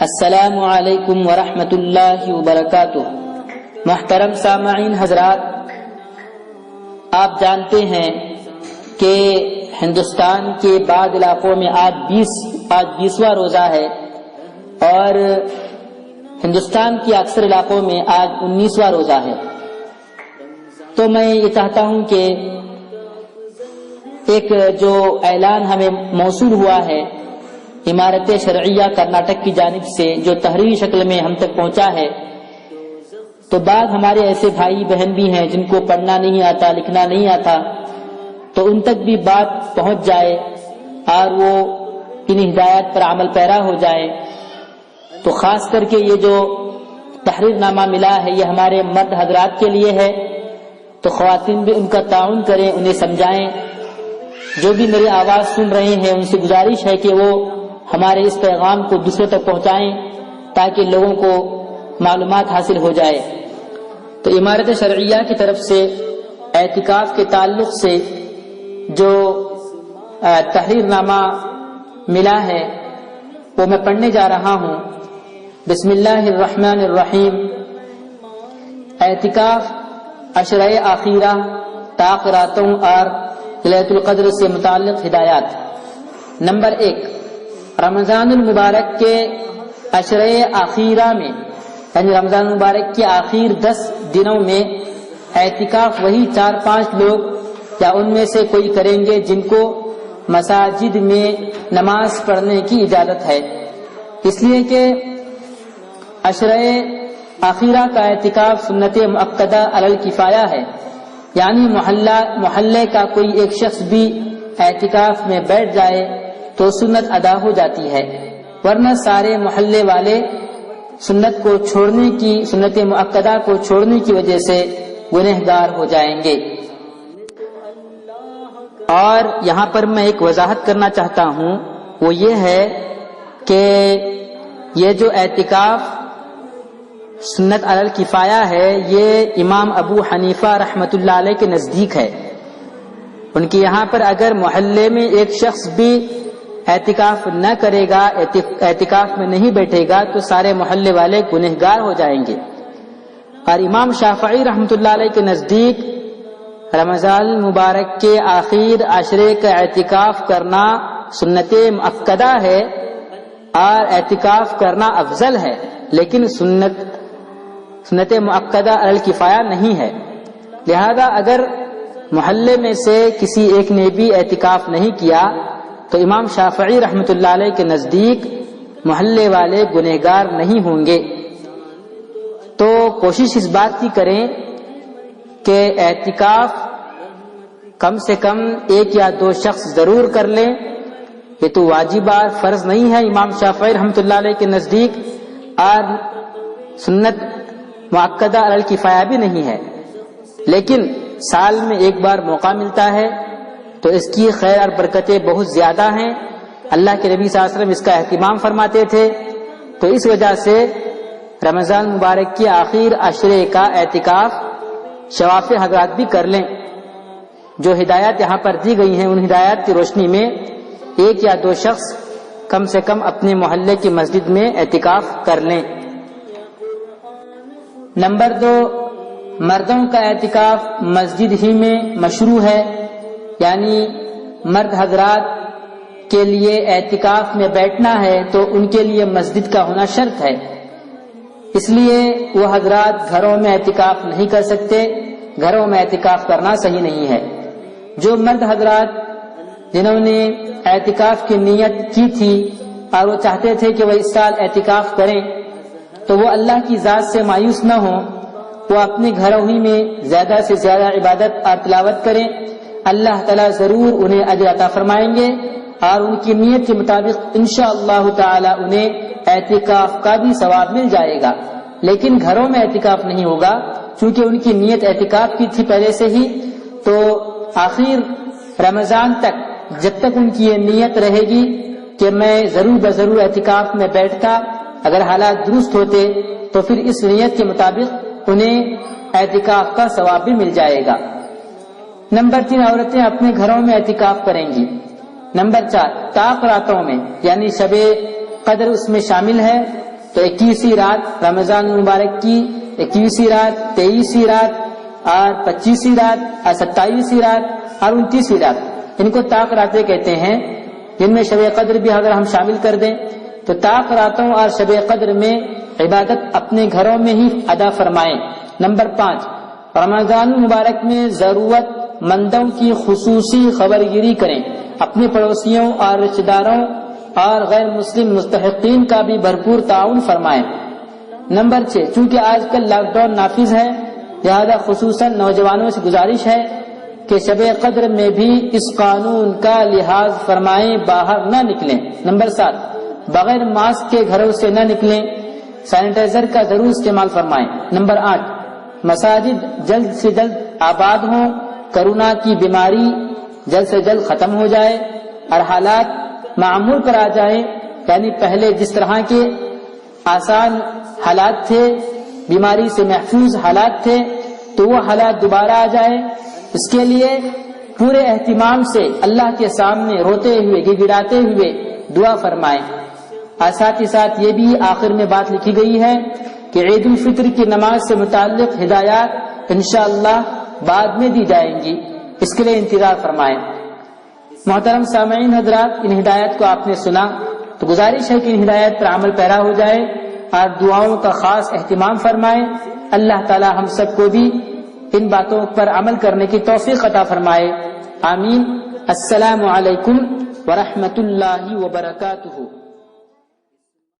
السلام علیکم ورحمۃ اللہ وبرکاتہ۔ محترم سامعین حضرات، آپ جانتے ہیں کہ ہندوستان کے بعض علاقوں میں آج 20واں روزہ ہے اور ہندوستان کے اکثر علاقوں میں آج 19واں روزہ ہے۔ تو میں یہ چاہتا ہوں کہ ایک جو اعلان ہمیں موصول ہوا ہے امارت شرعیہ کرناٹک کی جانب سے، جو تحریری شکل میں ہم تک پہنچا ہے، تو بعض ہمارے ایسے بھائی بہن بھی ہیں جن کو پڑھنا نہیں آتا، لکھنا نہیں آتا، تو ان تک بھی بات پہنچ جائے اور وہ ان ہدایات پر عمل پیرا ہو جائے۔ تو خاص کر کے یہ جو تحریر نامہ ملا ہے یہ ہمارے مرد حضرات کے لیے ہے، تو خواتین بھی ان کا تعاون کریں، انہیں سمجھائیں۔ جو بھی میری آواز سن رہے ہیں ان سے گزارش ہے کہ وہ ہمارے اس پیغام کو دوسروں تک پہنچائیں تاکہ لوگوں کو معلومات حاصل ہو جائے۔ تو امارت شرعیہ کی طرف سے اعتکاف کے تعلق سے جو تحریر نامہ ملا ہے وہ میں پڑھنے جا رہا ہوں۔ بسم اللہ الرحمن الرحیم۔ اعتکاف عشرہ آخرہ، طاق راتوں اور لیلۃ القدر سے متعلق ہدایات۔ نمبر 1، رمضان المبارک کے عشرہ آخرہ میں، یعنی رمضان المبارک کے آخر 10 دنوں میں اعتکاف وہی 4-5 لوگ یا ان میں سے کوئی کریں گے جن کو مساجد میں نماز پڑھنے کی اجازت ہے، اس لیے کہ عشرہ آخرہ کا اعتکاف سنت مؤکدہ علی الکفایہ ہے، یعنی محلے کا کوئی ایک شخص بھی اعتکاف میں بیٹھ جائے تو سنت ادا ہو جاتی ہے، ورنہ سارے محلے والے سنت مؤکدہ کو چھوڑنے کی وجہ سے گنہگار ہو جائیں گے۔ اور یہاں پر میں ایک وضاحت کرنا چاہتا ہوں، وہ یہ ہے کہ یہ جو اعتکاف سنت علی الکفایہ ہے یہ امام ابو حنیفہ رحمۃ اللہ علیہ کے نزدیک ہے۔ ان کے یہاں پر اگر محلے میں ایک شخص بھی اعتکاف نہ کرے گا، اعتکاف میں نہیں بیٹھے گا تو سارے محلے والے گنہگار ہو جائیں گے۔ اور امام شافعی رحمۃ اللہ علیہ کے نزدیک رمضان المبارک کے آخر عشرے کا اعتکاف کرنا سنت مؤکدہ ہے اور اعتکاف کرنا افضل ہے، لیکن سنت مؤکدہ علی الکفایہ نہیں ہے۔ لہذا اگر محلے میں سے کسی ایک نے بھی اعتکاف نہیں کیا تو امام شافعی رحمۃ اللہ علیہ کے نزدیک محلے والے گنہگار نہیں ہوں گے۔ تو کوشش اس بات کی کریں کہ اعتکاف کم سے کم 1 یا 2 شخص ضرور کر لیں۔ یہ تو واجب اور فرض نہیں ہے امام شافعی رحمۃ اللہ علیہ کے نزدیک، اور سنت مؤکدہ علی الکفایہ بھی نہیں ہے، لیکن سال میں ایک بار موقع ملتا ہے تو اس کی خیر اور برکتیں بہت زیادہ ہیں۔ اللہ کے نبی صلی اللہ علیہ وسلم اس کا اہتمام فرماتے تھے، تو اس وجہ سے رمضان مبارک کے آخر عشرے کا اعتکاف شواف حضرات بھی کر لیں۔ جو ہدایات یہاں پر دی گئی ہیں ان ہدایات کی روشنی میں 1 یا 2 شخص کم سے کم اپنے محلے کی مسجد میں اعتکاف کر لیں۔ نمبر 2، مردوں کا اعتکاف مسجد ہی میں مشروع ہے، یعنی مرد حضرات کے لیے اعتکاف میں بیٹھنا ہے تو ان کے لیے مسجد کا ہونا شرط ہے، اس لیے وہ حضرات گھروں میں اعتکاف نہیں کر سکتے، گھروں میں اعتکاف کرنا صحیح نہیں ہے۔ جو مرد حضرات جنہوں نے اعتکاف کی نیت کی تھی اور وہ چاہتے تھے کہ وہ اس سال اعتکاف کریں تو وہ اللہ کی ذات سے مایوس نہ ہوں، وہ اپنے گھروں ہی میں زیادہ سے زیادہ عبادت اور تلاوت کریں، اللہ تعالیٰ ضرور انہیں اجر عطا فرمائیں گے اور ان کی نیت کے مطابق انشاءاللہ تعالیٰ انہیں اعتکاف کا بھی ثواب مل جائے گا۔ لیکن گھروں میں اعتکاف نہیں ہوگا چونکہ ان کی نیت اعتکاف کی تھی پہلے سے ہی، تو آخر رمضان تک جب تک ان کی یہ نیت رہے گی کہ میں ضرور بضرور اعتکاف میں بیٹھتا، اگر حالات درست ہوتے تو پھر اس نیت کے مطابق انہیں اعتکاف کا ثواب بھی مل جائے گا۔ نمبر 3، عورتیں اپنے گھروں میں اعتکاف کریں گی۔ نمبر 4، طاق راتوں میں، یعنی شب قدر اس میں شامل ہے، تو 21ویں رات رمضان المبارک کی 21ویں رات، 23ویں رات اور 25ویں رات اور 27ویں رات اور 29ویں رات، ان کو طاق راتیں کہتے ہیں، جن میں شب قدر بھی اگر ہم شامل کر دیں تو طاق راتوں اور شب قدر میں عبادت اپنے گھروں میں ہی ادا فرمائیں۔ نمبر 5، رمضان المبارک میں ضرورت مندوں کی خصوصی خبرگیری کریں، اپنے پڑوسیوں اور رشتہ داروں اور غیر مسلم مستحقین کا بھی بھرپور تعاون فرمائیں۔ نمبر 6، چونکہ آج کل لاک ڈاؤن نافذ ہے، لہذا خصوصاً نوجوانوں سے گزارش ہے کہ شب قدر میں بھی اس قانون کا لحاظ فرمائیں، باہر نہ نکلیں۔ نمبر 7، بغیر ماسک کے گھروں سے نہ نکلیں، سینیٹائزر کا ضرور استعمال فرمائیں۔ نمبر 8، مساجد جلد سے جلد آباد ہوں، کرونا کی بیماری جلد سے جلد ختم ہو جائے اور حالات معمول پر آ جائیں، یعنی پہلے جس طرح کے آسان حالات تھے، بیماری سے محفوظ حالات تھے، تو وہ حالات دوبارہ آ جائے۔ اس کے لیے پورے اہتمام سے اللہ کے سامنے روتے ہوئے گڑگڑاتے ہوئے دعا فرمائیں۔ اور ساتھ ہی ساتھ یہ بھی آخر میں بات لکھی گئی ہے کہ عید الفطر کی نماز سے متعلق ہدایات انشاءاللہ بعد میں دی جائیں گی، اس کے لیے انتظار فرمائیں۔ محترم سامعین حضرات، ان ہدایات کو آپ نے سنا تو گزارش ہے کہ ان ہدایات پر عمل پیرا ہو جائے اور دعاؤں کا خاص اہتمام فرمائیں۔ اللہ تعالی ہم سب کو بھی ان باتوں پر عمل کرنے کی توفیق عطا فرمائے، آمین۔ السلام علیکم ورحمۃ اللہ وبرکاتہ۔